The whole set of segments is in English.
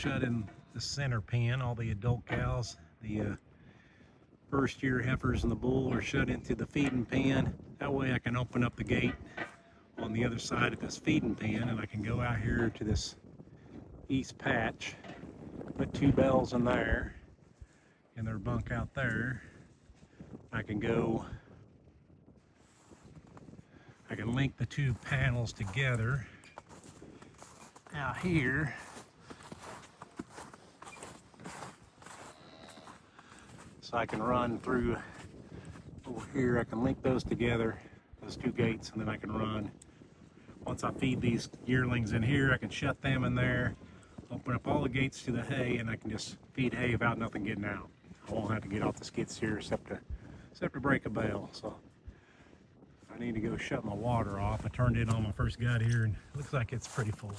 shut in the center pen. All the adult cows, the first year heifers and the bull, are shut into the feeding pen. That way I can open up the gate on the other side of this feeding pen, and I can go out here to this east patch, put 2 bells in there and their bunk out there. I can link the 2 panels together out here. So I can run through over here. I can link those together, those 2 gates, and then I can run. Once I feed these yearlings in here, I can shut them in there, open up all the gates to the hay, and I can just feed hay without nothing getting out. I won't have to get off the skid steer except to break a bell. So I need to go shut my water off. I turned it on when I first got here, and it looks like it's pretty full.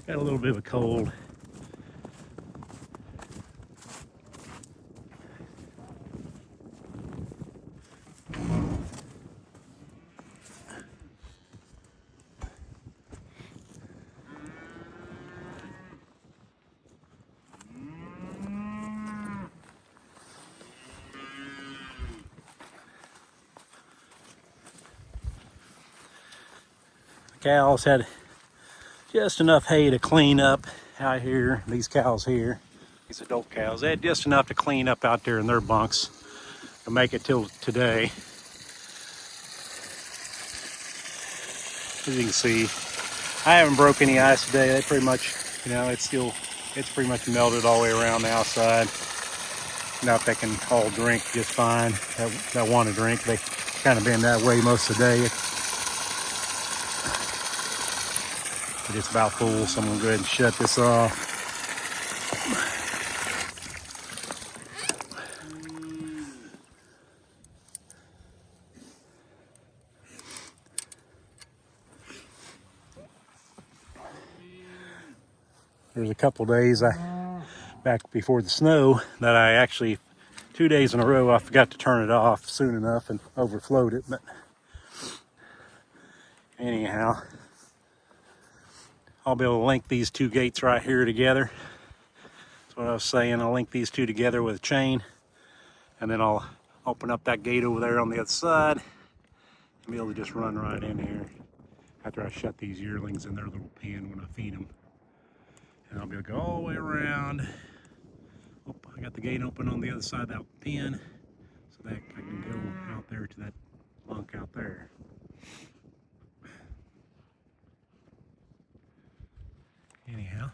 Got a little bit of a cold. Cows had just enough hay to clean up out here. These cows here, these adult cows, they had just enough to clean up out there in their bunks to make it till today. As you can see, I haven't broke any ice today. They pretty much, it's pretty much melted all the way around the outside. Now if they can all drink just fine, that want to drink, they kind of been that way most of the day. But it's about full, so I'm gonna go ahead and shut this off. There's a couple days back before the snow that I actually, 2 days in a row, I forgot to turn it off soon enough and overflowed it. But anyhow, I'll be able to link these 2 gates right here together. That's what I was saying. I'll link these 2 together with a chain, and then I'll open up that gate over there on the other side and be able to just run right in here after I shut these yearlings in their little pen when I feed them. And I'll be able to go all the way around. Oh, I got the gate open on the other side of that pen so that I can go out there to that bunk out there. Anyhow,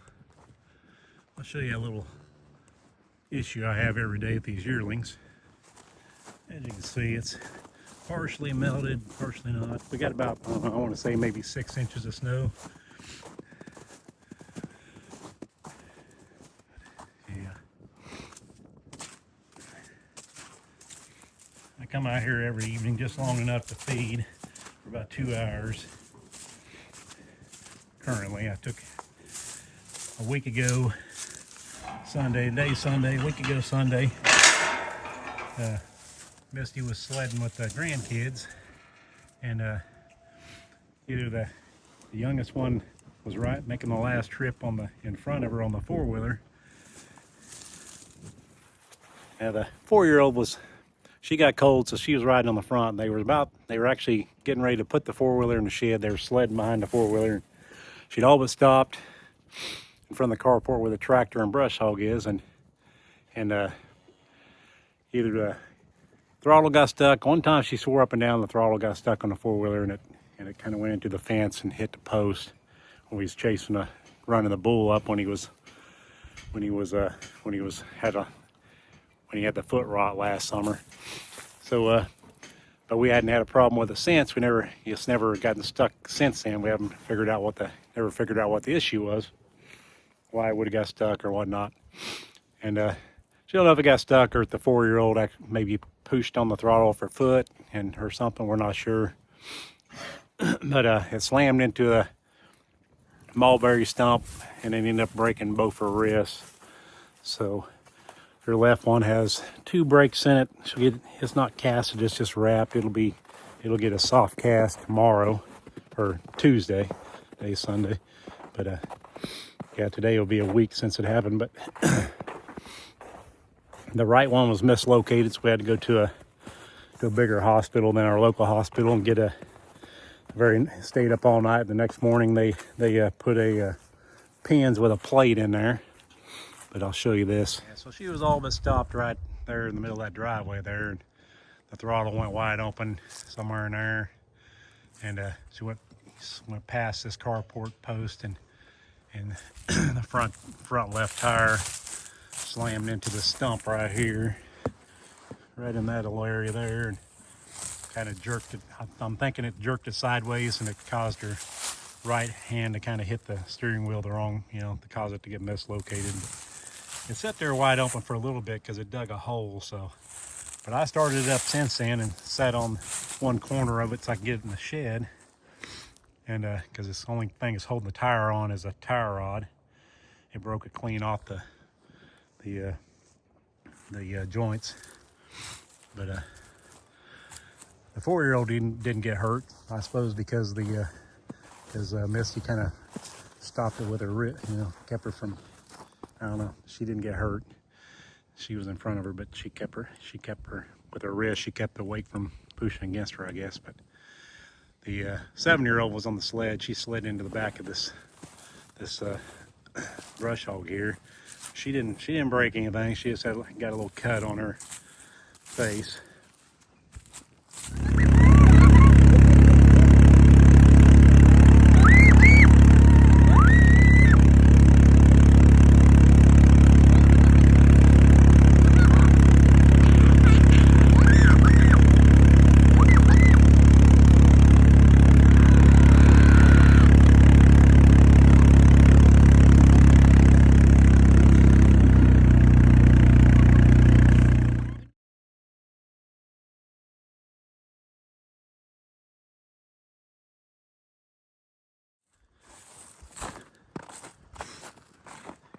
I'll show you a little issue I have every day with these yearlings. As you can see, it's partially melted, partially not. We got about, I want to say maybe 6 inches of snow. Yeah. I come out here every evening just long enough to feed for about 2 hours. Currently, I took a week ago Sunday, today's Sunday, a week ago Sunday, Misty was sledding with the grandkids, and either the youngest one was making the last trip in front of her on the 4-wheeler. Now the 4-year-old she got cold, so she was riding on the front. They were actually getting ready to put the 4-wheeler in the shed. They were sledding behind the 4-wheeler. She'd all but stopped in front of the carport where the tractor and brush hog is, and either the throttle got stuck. One time she swore up and down the throttle got stuck on the 4-wheeler, and it kind of went into the fence and hit the post when we was running the bull up when he had the foot rot last summer. So but we hadn't had a problem with it since. It's never gotten stuck since then. We haven't figured out what the issue was, why it would have got stuck or whatnot. And she don't know if it got stuck or if the 4-year-old maybe pushed on the throttle with her foot or something. We're not sure. But it slammed into a mulberry stump and it ended up breaking both her wrists. So her left one has 2 breaks in it. It's not casted, it's just wrapped. It'll get a soft cast tomorrow. or Tuesday. Today's Sunday, but yeah, today will be a week since it happened. But the right one was mislocated, so we had to go to a bigger hospital than our local hospital and get stayed up all night. The next morning they put pins with a plate in there. But I'll show you this. Yeah, so she was all but stopped right there in the middle of that driveway there, and the throttle went wide open somewhere in there, and she went past this carport post, and the front left tire slammed into the stump right here, right in that little area there, and kind of jerked it. I'm thinking it jerked it sideways, and it caused her right hand to kind of hit the steering wheel the wrong, to cause it to get mislocated. It sat there wide open for a little bit because it dug a hole. So, but I started it up since then and sat on one corner of it so I could get it in the shed. And because the only thing is holding the tire on is a tire rod. It broke it clean off the joints. But the 4-year-old didn't get hurt, I suppose, because Misty kind of stopped it with her wrist, kept her from. I don't know. She didn't get hurt. She was in front of her, but she kept her with her wrist. She kept the weight from pushing against her, I guess. But the 7-year-old was on the sled. She slid into the back of this brush hog here. She didn't break anything. She just got a little cut on her face.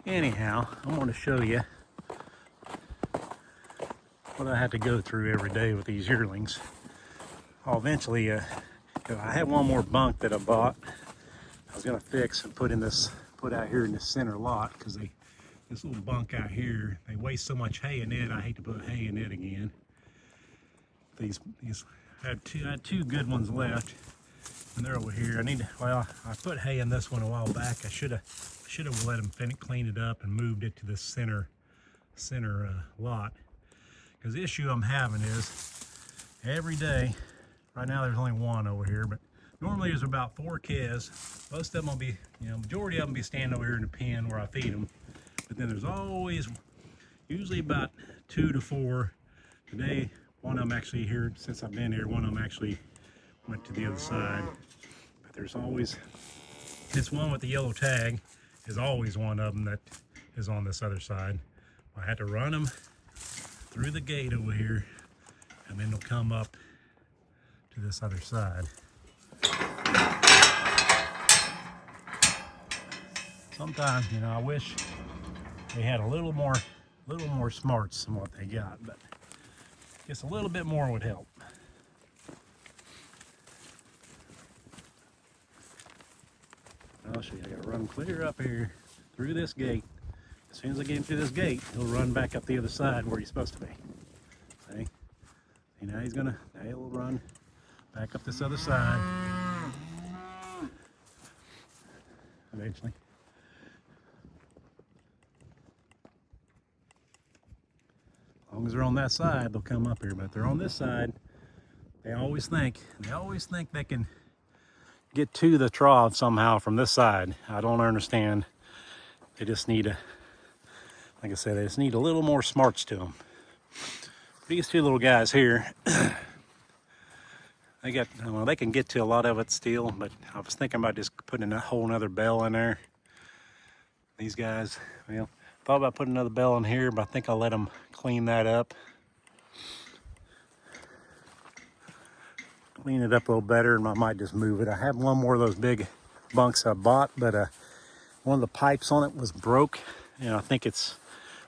Anyhow, I'm going to show you what I had to go through every day with these yearlings. I'll eventually, I had one more bunk that I bought. I was going to fix and put out here in the center lot, because this little bunk out here, they waste so much hay in it. I hate to put hay in it again. I had two good ones left, and they're over here. I put hay in this one a while back. I should have let them clean it up and moved it to the center lot. Because the issue I'm having is every day, right now there's only one over here, but normally there's about 4 calves. Most of them will be, majority of them be standing over here in the pen where I feed them. But then there's usually about 2 to 4. Today, one of them actually here, since I've been here, one of them actually went to the other side. But there's always, this one with the yellow tag is always one of them that is on this other side. I had to run them through the gate over here, and then they'll come up to this other side. Sometimes, I wish they had a little more smarts than what they got, but I guess a little bit more would help. I'll show you. I gotta run clear up here through this gate. As soon as I get him through this gate, he'll run back up the other side where he's supposed to be. See? Now he'll run back up this other side. Eventually. As long as they're on that side, they'll come up here. But if they're on this side, they always think they can get to the trough somehow from this side. I don't understand. They just need like I said, they just need a little more smarts to them. These two little guys here, they can get to a lot of it still, but I was thinking about just putting a whole nother bell in there. These guys, thought about putting another bell in here, but I think I'll let them clean that up. Clean it up a little better, and I might just move it. I have one more of those big bunks I bought, but one of the pipes on it was broke, and I think it's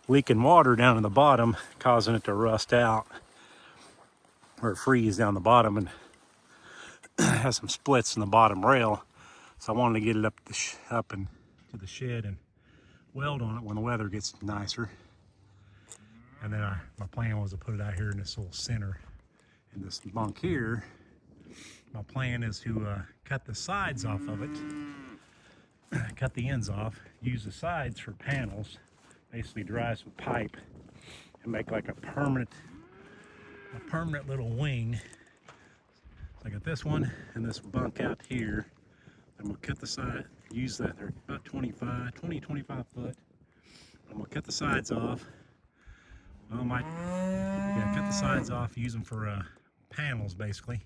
leaking water down in the bottom, causing it to rust out or freeze down the bottom. And has some splits in the bottom rail, so I wanted to get it up and to the shed and weld on it when the weather gets nicer. And then my plan was to put it out here in this little center in this bunk here. My plan is to cut the sides off of it, cut the ends off, use the sides for panels, basically drive some pipe and make like a permanent little wing. So I got this one and this bunk out here. I'm gonna cut the side, use that, they're about 25 foot. I'm gonna cut the sides off. Well, cut the sides off, use them for panels basically,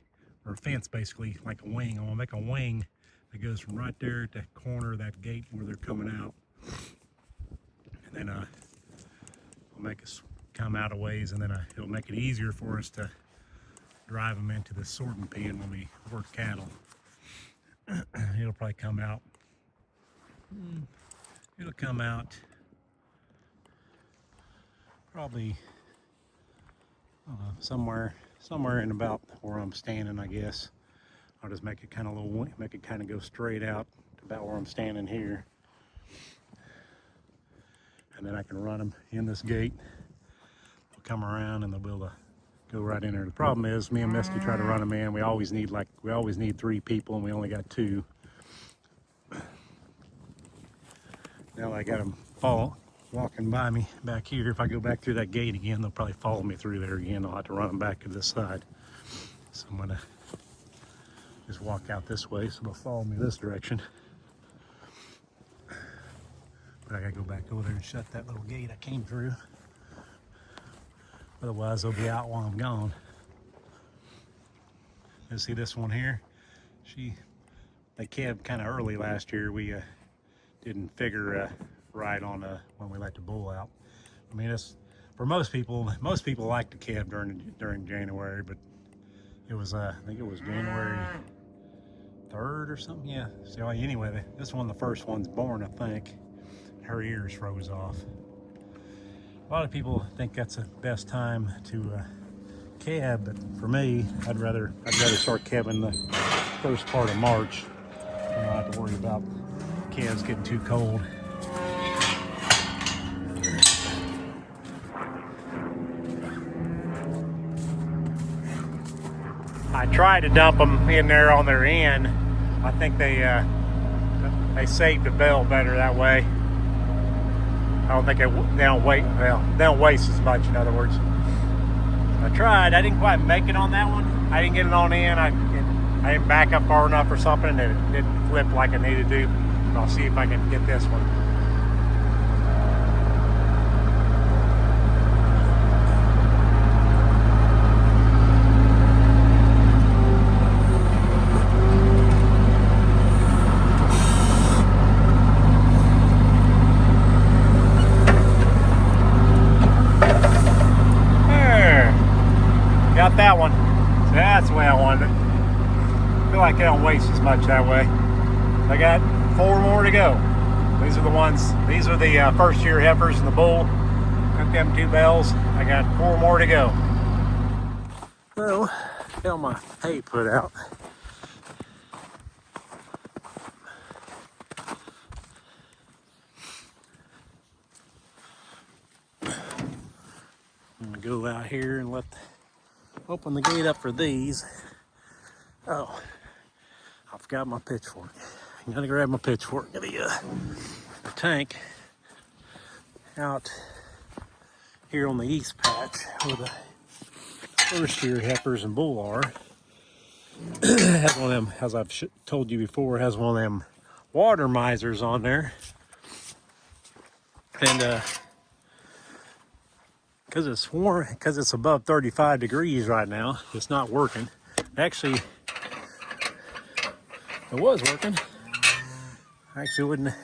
or a fence basically, like a wing. I'm gonna make a wing that goes from right there to the corner of that gate where they're coming out. And then I'll make us come out a ways, and then it'll make it easier for us to drive them into the sorting pen when we work cattle. It'll probably come out. It'll come out probably somewhere in about where I'm standing, I guess. I'll just make it kind of go straight out to about where I'm standing here, and then I can run them in this gate. They'll come around and they'll be able to go right in there. The problem is, me and Misty try to run them in. We always need 3 people, and we only got 2. Now I got them walking by me back here. If I go back through that gate again, they'll probably follow me through there again. I'll have to run them back to this side. So I'm gonna just walk out this way, so they'll follow me this direction. But I gotta go back over there and shut that little gate I came through. Otherwise, they'll be out while I'm gone. You see this one here? They calved kind of early last year. We didn't figure right on when we let the bull out. I mean, it's for most people like to calve during January, but it was I think it was January 3rd or something. Yeah. So anyway, this one, the first one's born, I think. Her ears froze off. A lot of people think that's the best time to calve, but for me, I'd rather start calving the first part of March. I don't have to worry about calves getting too cold. I tried to dump them in there on their end. I think they saved the bell better that way. I don't think they don't waste as much, in other words. I tried. I didn't quite make it on that one. I didn't get it on in. I didn't back up far enough or something, and it didn't flip like I needed to. But I'll see if I can get this one. Got that one. So that's the way I wanted it. I feel like they don't waste as much that way. I got 4 more to go. These are the first year heifers in the bull. Got them 2 bells. I got 4 more to go. So, got my hay put out. I'm gonna go out here and open the gate up for these. Oh, I forgot my pitchfork. I gotta grab my pitchfork. Got the tank out here on the east patch where the first year heifers and bull are. Has one of them, as I've told you before, has one of them water misers on there. And because it's warm, because it's above 35 degrees right now, it's not working. Actually, it was working. Actually, I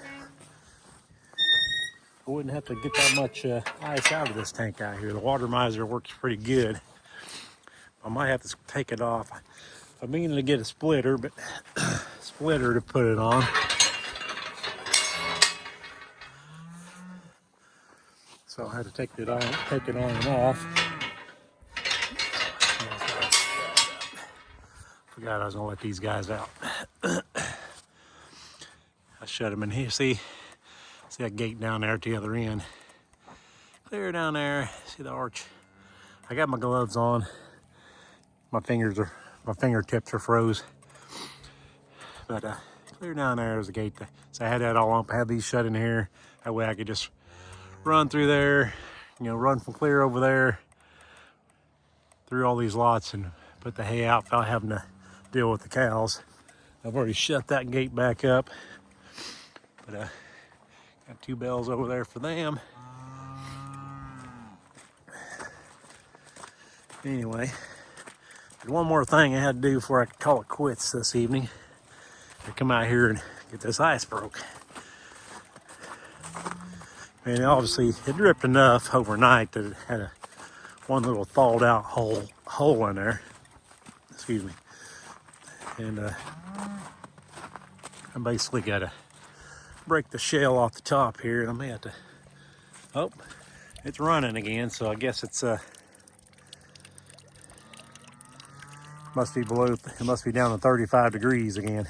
wouldn't have to get that much ice out of this tank out here. The water miser works pretty good. I might have to take it off. I'm meaning to get a splitter, but splitter to put it on. So I had to take it on and off. Forgot I was gonna let these guys out. I shut them in here. See that gate down there at the other end. Clear down there. See the arch. I got my gloves on. My fingertips are froze. But clear down there is a gate. So I had that all up. I had these shut in here. That way I could just run through there, you know, run from clear over there through all these lots and put the hay out without having to deal with the cows. I've already shut that gate back up. But got 2 bells over there for them. Anyway, one more thing I had to do before I could call it quits this evening. I come out here and get this ice broke. And obviously it dripped enough overnight that it had one little thawed out hole in there. Excuse me. And I basically got to break the shell off the top here, and I may have to. Oh, it's running again, so I guess it's must be below. It must be down to 35 degrees again.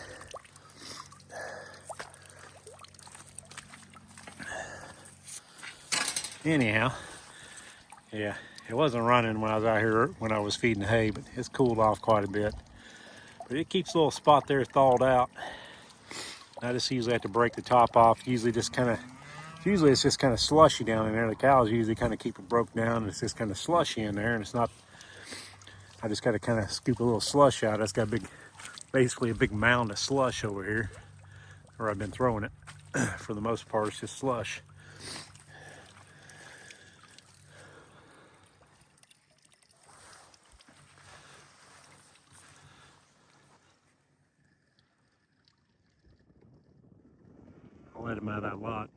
Anyhow, yeah, it wasn't running when I was out here when I was feeding the hay, but it's cooled off quite a bit. But it keeps a little spot there thawed out. I just usually have to break the top off. Usually it's just kind of slushy down in there. The cows usually kind of keep it broke down, and it's just kind of slushy in there, and it's not. I just got to kind of scoop a little slush out. That's got basically a big mound of slush over here, where I've been throwing it. For the most part, it's just slush. I let them out of that lot.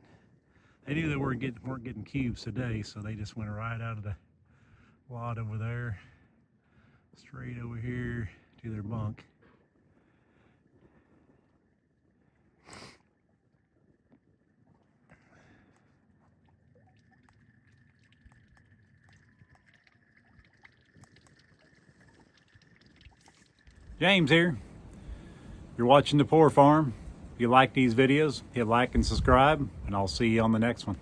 They knew they weren't getting cubes today, so they just went right out of the lot over there, straight over here to their bunk. James here. You're watching The Poor Farm. If you like these videos, hit like and subscribe, and I'll see you on the next one.